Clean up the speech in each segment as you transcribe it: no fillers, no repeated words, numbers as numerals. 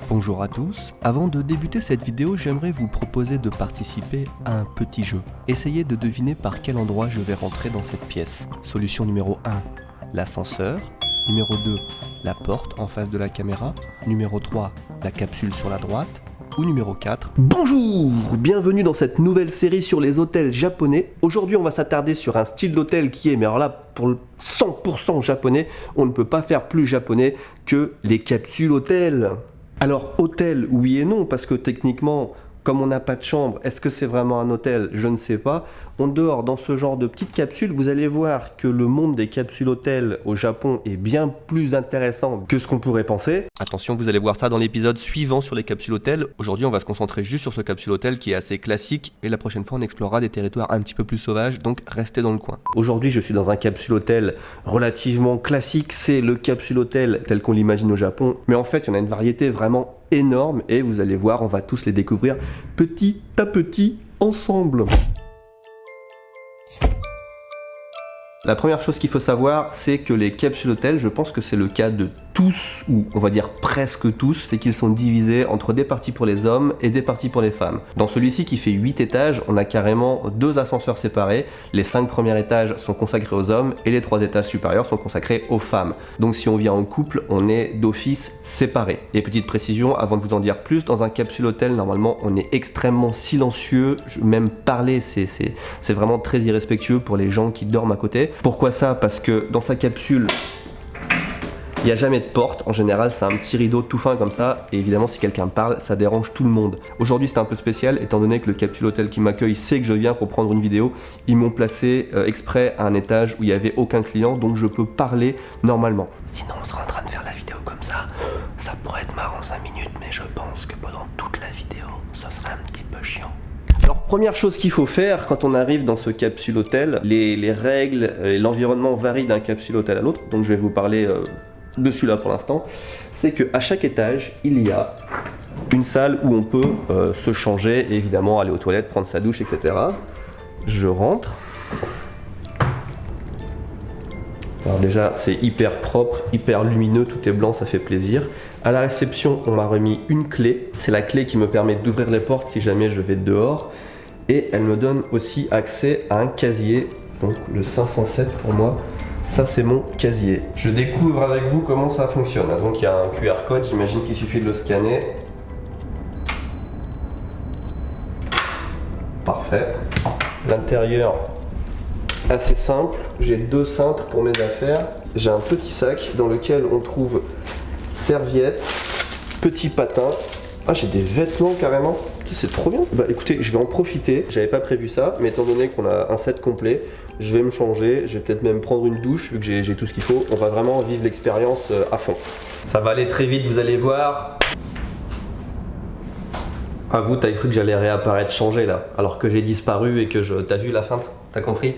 Bonjour à tous, avant de débuter cette vidéo, j'aimerais vous proposer de participer à un petit jeu. Essayez de deviner par quel endroit je vais rentrer dans cette pièce. Solution numéro 1, l'ascenseur. Numéro 2, la porte en face de la caméra. Numéro 3, la capsule sur la droite. Ou numéro 4. Bonjour, bienvenue dans cette nouvelle série sur les hôtels japonais. Aujourd'hui on va s'attarder sur un style d'hôtel qui est, mais alors là, pour le 100% japonais, on ne peut pas faire plus japonais que les capsules hôtels. Alors hôtel, oui et non, parce que techniquement, comme on n'a pas de chambre, est-ce que c'est vraiment un hôtel? Je ne sais pas. En dehors, dans ce genre de petites capsules, vous allez voir que le monde des capsules hôtels au Japon est bien plus intéressant que ce qu'on pourrait penser. Attention, vous allez voir ça dans l'épisode suivant sur les capsules hôtels. Aujourd'hui, on va se concentrer juste sur ce capsule hôtel qui est assez classique. Et la prochaine fois, on explorera des territoires un petit peu plus sauvages, donc restez dans le coin. Aujourd'hui, je suis dans un capsule hôtel relativement classique. C'est le capsule hôtel tel qu'on l'imagine au Japon. Mais en fait, il y en a une variété vraiment énorme. Et vous allez voir, on va tous les découvrir petit à petit ensemble. La première chose qu'il faut savoir, c'est que les capsules hôtels, je pense que c'est le cas de tous, ou on va dire presque tous, c'est qu'ils sont divisés entre des parties pour les hommes et des parties pour les femmes. Dans celui-ci qui fait 8 étages, on a carrément 2 ascenseurs séparés. Les 5 premiers étages sont consacrés aux hommes et les 3 étages supérieurs sont consacrés aux femmes. Donc si on vient en couple, on est d'office séparés. Et petite précision, avant de vous en dire plus, dans un capsule hôtel, normalement, on est extrêmement silencieux. Même parler, c'est vraiment très irrespectueux pour les gens qui dorment à côté. Pourquoi ça? Parce que dans sa capsule, il n'y a jamais de porte. En général, c'est un petit rideau tout fin comme ça. Et évidemment, si quelqu'un parle, ça dérange tout le monde. Aujourd'hui, c'est un peu spécial, étant donné que le capsule hôtel qui m'accueille sait que je viens pour prendre une vidéo. Ils m'ont placé exprès à un étage où il n'y avait aucun client, donc je peux parler normalement. Sinon, on sera en train de faire la vidéo comme ça. Ça pourrait être marrant 5 minutes, mais je pense que pendant toute la vidéo, ce serait un petit peu chiant. Alors première chose qu'il faut faire quand on arrive dans ce capsule hôtel, les règles et l'environnement varient d'un capsule hôtel à l'autre, donc je vais vous parler de celui-là pour l'instant, c'est qu'à chaque étage il y a une salle où on peut se changer, et évidemment aller aux toilettes, prendre sa douche, etc. Je rentre. Alors déjà c'est hyper propre, hyper lumineux, tout est blanc, ça fait plaisir. À la réception on m'a remis une clé, c'est la clé qui me permet d'ouvrir les portes si jamais je vais dehors. Et elle me donne aussi accès à un casier, donc le 507 pour moi, ça c'est mon casier. Je découvre avec vous comment ça fonctionne. Donc il y a un QR code, j'imagine qu'il suffit de le scanner. Parfait. L'intérieur assez simple, j'ai 2 cintres pour mes affaires, j'ai un petit sac dans lequel on trouve serviettes, petit patin, j'ai des vêtements carrément, c'est trop bien. Bah écoutez, je vais en profiter, j'avais pas prévu ça, mais étant donné qu'on a un set complet, je vais me changer, je vais peut-être même prendre une douche vu que j'ai tout ce qu'il faut, on va vraiment vivre l'expérience à fond. Ça va aller très vite, vous allez voir. Ah vous, t'as cru que j'allais réapparaître changé là, alors que j'ai disparu et que t'as vu la feinte, t'as compris?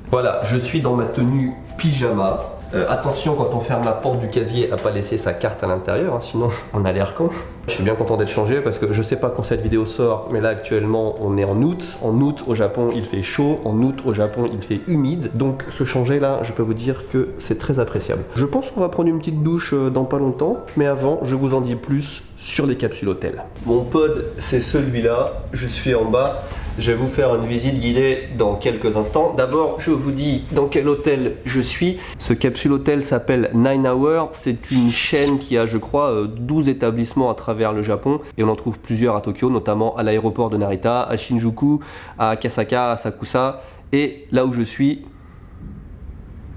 Voilà, je suis dans ma tenue pyjama. Attention quand on ferme la porte du casier à pas laisser sa carte à l'intérieur, sinon on a l'air con. Je suis bien content d'être changé parce que je sais pas quand cette vidéo sort, mais là actuellement on est en août. En août au Japon il fait chaud, en août au Japon il fait humide. Donc se changer là, je peux vous dire que c'est très appréciable. Je pense qu'on va prendre une petite douche dans pas longtemps, mais avant je vous en dis plus sur les capsules hôtels. Mon pod c'est celui-là, je suis en bas. Je vais vous faire une visite guidée dans quelques instants. D'abord, je vous dis dans quel hôtel je suis. Ce capsule hôtel s'appelle 9 Hours. C'est une chaîne qui a, je crois, 12 établissements à travers le Japon. Et on en trouve plusieurs à Tokyo, notamment à l'aéroport de Narita, à Shinjuku, à Akasaka, à Sakusa. Et là où je suis,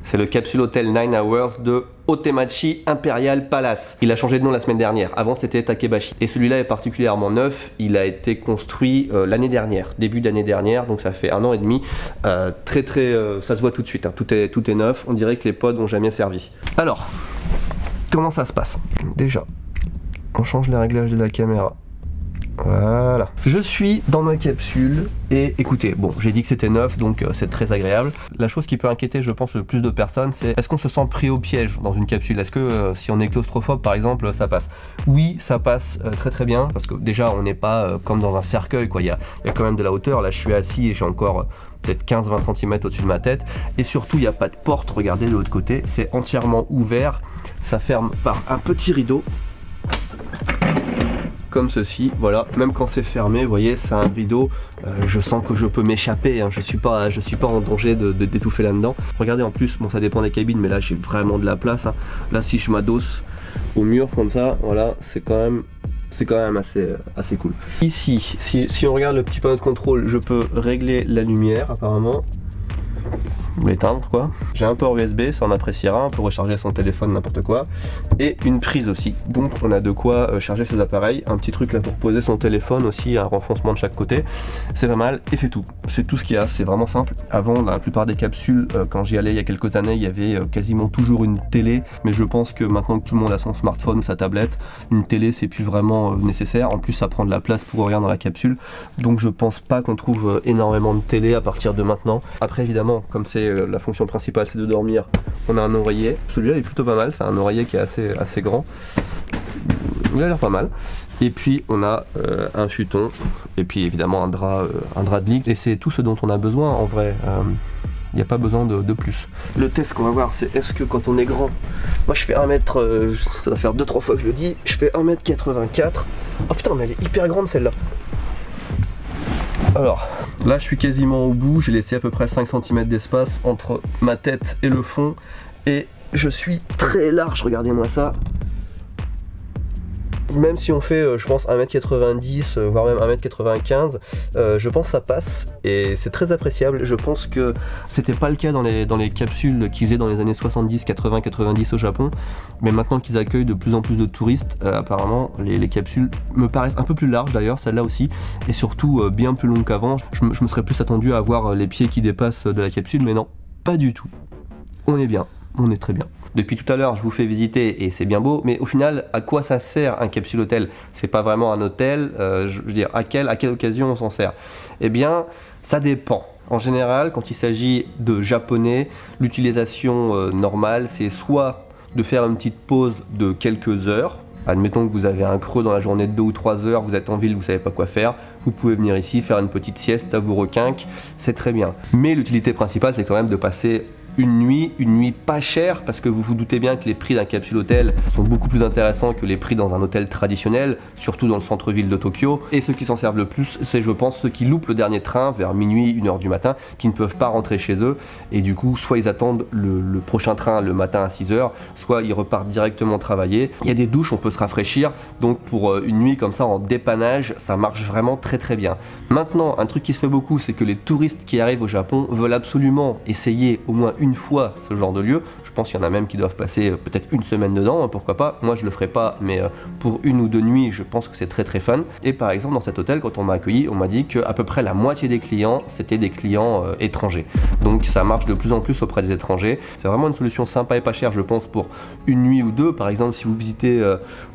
c'est le capsule hôtel 9 Hours de Otemachi Imperial Palace. Il a changé de nom la semaine dernière, avant c'était Takebashi. Et celui-là est particulièrement neuf, il a été construit l'année dernière, début d'année dernière, donc ça fait 1 an et demi. Ça se voit tout de suite, tout est neuf, on dirait que les pods n'ont jamais servi. Alors, comment ça se passe? Déjà, on change les réglages de la caméra. Voilà. Je suis dans ma capsule et écoutez, bon, j'ai dit que c'était neuf donc c'est très agréable. La chose qui peut inquiéter, je pense, le plus de personnes, c'est est-ce qu'on se sent pris au piège dans une capsule? Est-ce que si on est claustrophobe par exemple, ça passe? Oui, ça passe très très bien parce que déjà on n'est pas comme dans un cercueil quoi, il y a quand même de la hauteur. Là je suis assis et j'ai encore peut-être 15-20 cm au-dessus de ma tête et surtout il n'y a pas de porte, regardez de l'autre côté, c'est entièrement ouvert, ça ferme par un petit rideau. comme ceci, voilà, même quand c'est fermé, vous voyez, c'est un rideau, je sens que je peux m'échapper, hein. je suis pas en danger d'étouffer là-dedans. Regardez, en plus, bon, ça dépend des cabines, mais là j'ai vraiment de la place, hein. Là si je m'adosse au mur comme ça, voilà, c'est quand même assez cool. Ici, si on regarde le petit panneau de contrôle, je peux régler la lumière apparemment, l'éteindre quoi. J'ai un port USB, ça on appréciera, on peut recharger son téléphone, n'importe quoi, et une prise aussi, donc on a de quoi charger ses appareils. Un petit truc là pour poser son téléphone aussi, un renfoncement de chaque côté, c'est pas mal, et c'est tout ce qu'il y a, c'est vraiment simple. Avant, dans la plupart des capsules, quand j'y allais il y a quelques années, il y avait quasiment toujours une télé, mais je pense que maintenant que tout le monde a son smartphone ou sa tablette, une télé c'est plus vraiment nécessaire. En plus ça prend de la place pour rien dans la capsule, donc je pense pas qu'on trouve énormément de télé à partir de maintenant. Après évidemment, comme c'est la fonction principale c'est de dormir, on a un oreiller, celui-là est plutôt pas mal, c'est un oreiller qui est assez grand, il a l'air pas mal. Et puis on a un futon, et puis évidemment un drap de lit, et c'est tout ce dont on a besoin en vrai. Il n'y a pas besoin de plus. Le test qu'on va voir, c'est est-ce que quand on est grand, moi je fais 1 mètre, ça doit faire 2-3 fois que je le dis, je fais 1m84. Oh putain, mais elle est hyper grande celle-là. Alors, là je suis quasiment au bout, j'ai laissé à peu près 5 cm d'espace entre ma tête et le fond, et je suis très large, regardez-moi ça. Même si on fait, je pense, 1m90, voire même 1m95, je pense que ça passe, et c'est très appréciable. Je pense que c'était pas le cas dans les capsules qu'ils faisaient dans les années 70, 80, 90 au Japon, mais maintenant qu'ils accueillent de plus en plus de touristes, apparemment les capsules me paraissent un peu plus larges d'ailleurs, celle-là aussi, et surtout bien plus longues qu'avant. Je me serais plus attendu à avoir les pieds qui dépassent de la capsule, mais non, pas du tout. On est bien, on est très bien. Depuis tout à l'heure, je vous fais visiter et c'est bien beau, mais au final, à quoi ça sert un capsule hôtel? C'est pas vraiment un hôtel, je veux dire, à quelle occasion on s'en sert? Eh bien, ça dépend. En général, quand il s'agit de japonais, l'utilisation normale, c'est soit de faire une petite pause de quelques heures. Admettons que vous avez un creux dans la journée de 2 ou 3 heures, vous êtes en ville, vous savez pas quoi faire, vous pouvez venir ici, faire une petite sieste, ça vous requinque, c'est très bien. Mais l'utilité principale, c'est quand même de passer une nuit pas chère, parce que vous vous doutez bien que les prix d'un capsule hôtel sont beaucoup plus intéressants que les prix dans un hôtel traditionnel, surtout dans le centre-ville de Tokyo. Et ceux qui s'en servent le plus, c'est je pense ceux qui loupent le dernier train vers minuit, 1h du matin, qui ne peuvent pas rentrer chez eux, et du coup soit ils attendent le prochain train le matin à 6h, soit ils repartent directement travailler. Il y a des douches, on peut se rafraîchir, donc pour une nuit comme ça en dépannage, ça marche vraiment très bien. Maintenant, un truc qui se fait beaucoup, c'est que les touristes qui arrivent au Japon veulent absolument essayer au moins une fois ce genre de lieu. Je pense qu'il y en a même qui doivent passer peut-être une semaine dedans, pourquoi pas. Moi je le ferai pas, mais pour 1 ou 2 nuits, je pense que c'est très fun. Et par exemple dans cet hôtel, quand on m'a accueilli, on m'a dit qu'à peu près la moitié des clients, c'était des clients étrangers. Donc ça marche de plus en plus auprès des étrangers. C'est vraiment une solution sympa et pas chère, je pense, pour 1 nuit ou 2. Par exemple, si vous visitez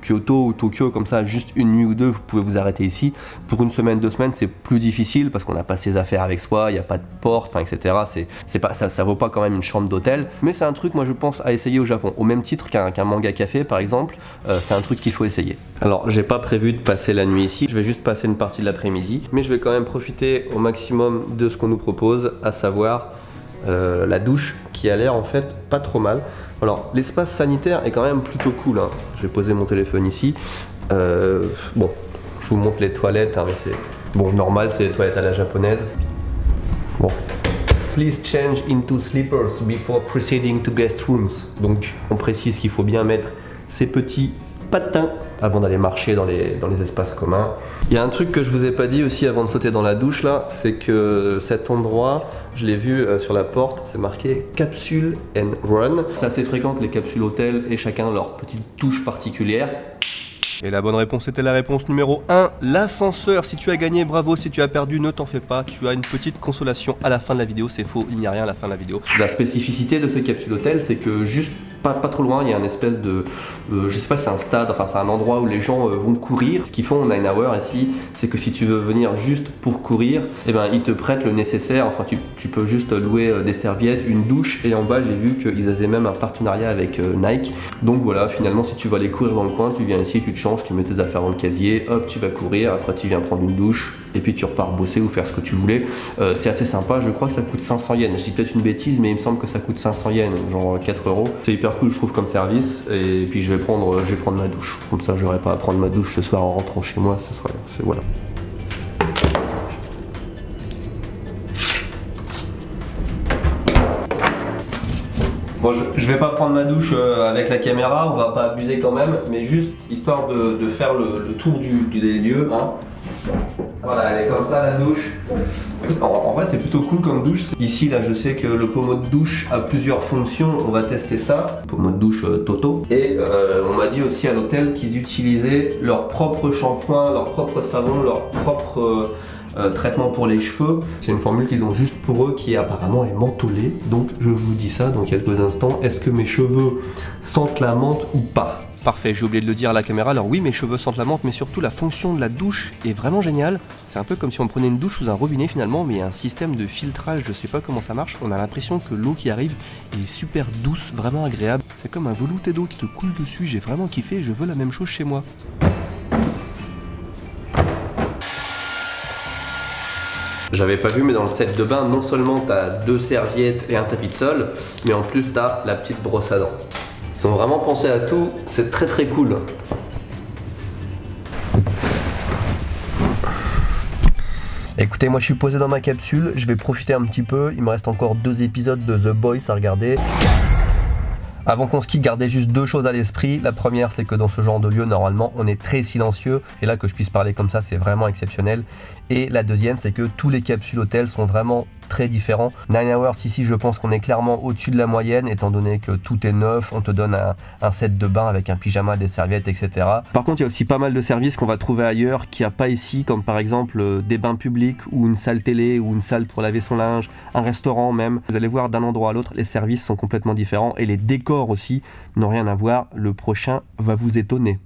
Kyoto ou Tokyo comme ça, juste 1 nuit ou 2, vous pouvez vous arrêter ici. Pour 1 semaine, 2 semaines, c'est plus difficile parce qu'on n'a pas ses affaires avec soi, il n'y a pas de porte, etc. Ça vaut pas quand même une chambre d'hôtel, mais c'est un truc, moi je pense, à essayer au Japon, au même titre qu'un manga café par exemple. C'est un truc qu'il faut essayer. Alors j'ai pas prévu de passer la nuit ici, je vais juste passer une partie de l'après-midi, mais je vais quand même profiter au maximum de ce qu'on nous propose, à savoir la douche qui a l'air en fait pas trop mal. Alors l'espace sanitaire est quand même plutôt cool, hein. Je vais poser mon téléphone ici. Bon, je vous montre les toilettes, hein, mais c'est bon, normal, c'est les toilettes à la japonaise. Bon. Please change into slippers before proceeding to guest rooms. Donc on précise qu'il faut bien mettre ses petits patins avant d'aller marcher dans les espaces communs. Il y a un truc que je vous ai pas dit aussi avant de sauter dans la douche là, c'est que cet endroit, je l'ai vu sur la porte, c'est marqué Capsule and Run. C'est assez fréquent que les capsules hôtels aient chacun leur petite touche particulière. Et la bonne réponse était la réponse numéro 1, l'ascenseur. Si tu as gagné, bravo. Si tu as perdu, ne t'en fais pas. Tu as une petite consolation à la fin de la vidéo. C'est faux, il n'y a rien à la fin de la vidéo. La spécificité de ce capsule hôtel, c'est que juste pas trop loin, il y a une espèce de, je sais pas, c'est un stade, enfin c'est un endroit où les gens vont courir. Ce qu'ils font 9 Hour ici, c'est que si tu veux venir juste pour courir, eh ben ils te prêtent le nécessaire. Enfin tu peux juste louer des serviettes, une douche, et en bas j'ai vu qu'ils avaient même un partenariat avec Nike. Donc voilà, finalement si tu vas aller courir dans le coin, tu viens ici, tu te changes, tu mets tes affaires dans le casier, hop tu vas courir, après tu viens prendre une douche. et puis tu repars bosser ou faire ce que tu voulais. C'est assez sympa, je crois que ça coûte 500 yens. Je dis peut-être une bêtise, mais il me semble que ça coûte 500 yens, genre 4 euros. C'est hyper cool, je trouve, comme service. Et puis je vais prendre ma douche. Comme ça, j'aurai pas à prendre ma douche ce soir en rentrant chez moi. Ça sera, voilà. Bon, je vais pas prendre ma douche avec la caméra, on va pas abuser quand même, mais juste histoire de faire le tour des lieux. Hein. Voilà, elle est comme ça la douche. En vrai, c'est plutôt cool comme douche. Ici, là, je sais que le pommeau de douche a plusieurs fonctions. On va tester ça. Pommeau de douche Toto. Et on m'a dit aussi à l'hôtel qu'ils utilisaient leur propre shampoing, leur propre savon, leur propre traitement pour les cheveux. C'est une formule qu'ils ont juste pour eux qui apparemment est mentholée. Donc, je vous dis ça dans quelques instants. Est-ce que mes cheveux sentent la menthe ou pas ? Parfait, j'ai oublié de le dire à la caméra, alors oui, mes cheveux sentent la menthe, mais surtout la fonction de la douche est vraiment géniale. C'est un peu comme si on prenait une douche sous un robinet finalement, mais il y a un système de filtrage, je sais pas comment ça marche, on a l'impression que l'eau qui arrive est super douce, vraiment agréable. C'est comme un velouté d'eau qui te coule dessus, j'ai vraiment kiffé, je veux la même chose chez moi. J'avais pas vu, mais dans le set de bain, non seulement t'as 2 serviettes et un tapis de sol, mais en plus t'as la petite brosse à dents. Ils ont vraiment pensé à tout, c'est très très cool. Écoutez, moi je suis posé dans ma capsule, je vais profiter un petit peu, il me reste encore 2 épisodes de The Boys à regarder. Avant qu'on se quitte, gardez juste 2 choses à l'esprit. La première, c'est que dans ce genre de lieu, normalement, on est très silencieux. Et là, que je puisse parler comme ça, c'est vraiment exceptionnel. Et la deuxième, c'est que tous les capsules hôtels sont vraiment très différents. 9 Hours, ici, je pense qu'on est clairement au-dessus de la moyenne, étant donné que tout est neuf. On te donne un set de bain avec un pyjama, des serviettes, etc. Par contre, il y a aussi pas mal de services qu'on va trouver ailleurs, qu'il n'y a pas ici, comme par exemple des bains publics, ou une salle télé, ou une salle pour laver son linge, un restaurant même. Vous allez voir, d'un endroit à l'autre, les services sont complètement différents. Et les décors aussi n'ont rien à voir. Le prochain va vous étonner.